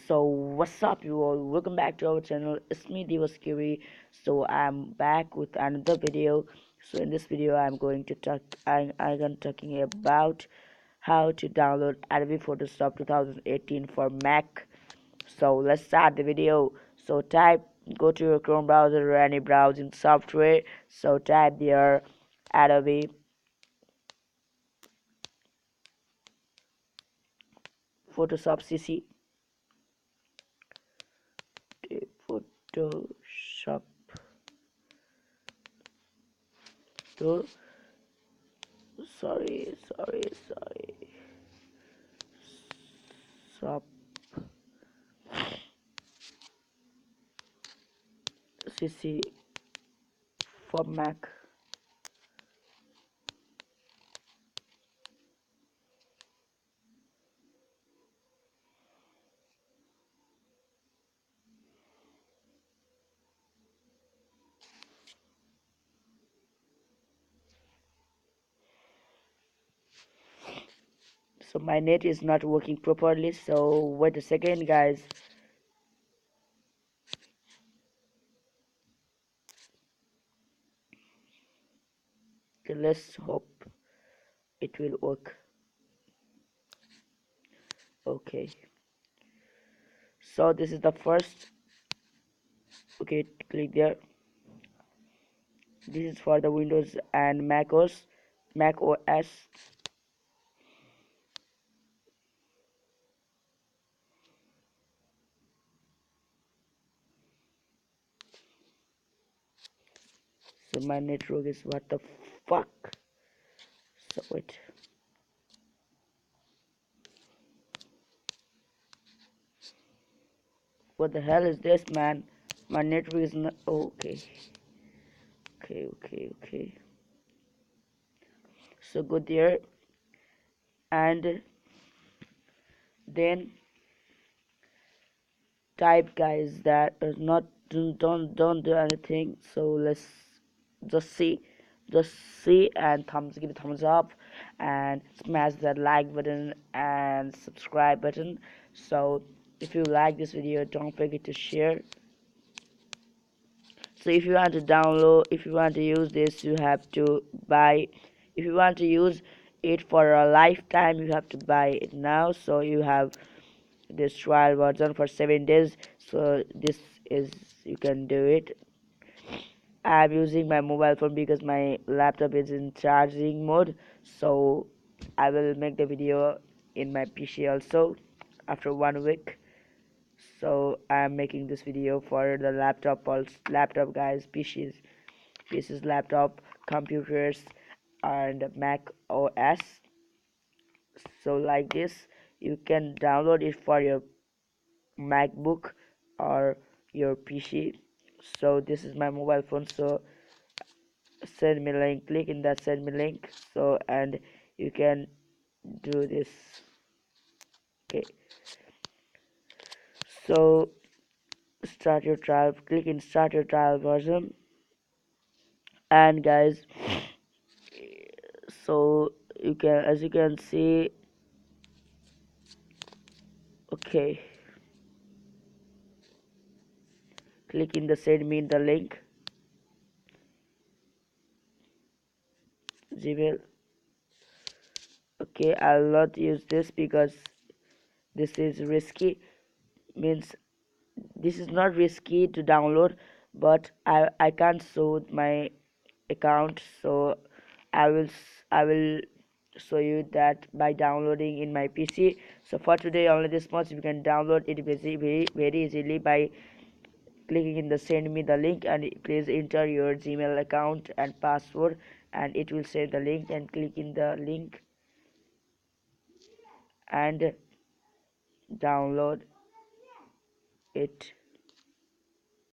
So what's up you all, welcome back to our channel. It's me Divaskiri. So I'm back with another video. So in this video I'm going to talking about how to download Adobe Photoshop 2018 for Mac. So let's start the video. So go to your Chrome browser or any browsing software. So type there Adobe Photoshop CC. Photoshop to sorry shop CC for Mac. So my net is not working properly, so wait a second guys. Okay, let's hope it will work. Okay, so this is the first. Okay, click there. This is for the Windows and Mac OS. So my network is what the fuck. So wait. What the hell is this, man? My network is not okay. Okay. So go there and then type guys that is not don't do anything. So let's just see just see and give a thumbs up and smash that like button and subscribe button. So if you like this video, don't forget to share. So if you want to download, if you want to use this, you have to buy. If you want to use it for a lifetime, you have to buy it now. So you have this trial version for 7 days. So this is, you can do it. I'm using my mobile phone because my laptop is in charging mode, so I will make the video in my PC also after 1 week. So I'm making this video for the laptop guys, PCs, laptop, computers, and Mac OS. So like this, you can download it for your MacBook or your PC. So this is my mobile phone. So send me link, click in that send me link. So and you can do this. Okay, so start your trial, click in start your trial version. And guys, so you can, as you can see, okay, click in the send me the link Gmail. Okay, I'll not use this because this is risky. Means this is not risky to download, but I can't show my account, so I will show you that by downloading in my PC. So for today only this much. You can download it very easily by clicking in the send me the link, and please enter your Gmail account and password, and it will send the link, and click in the link and download it.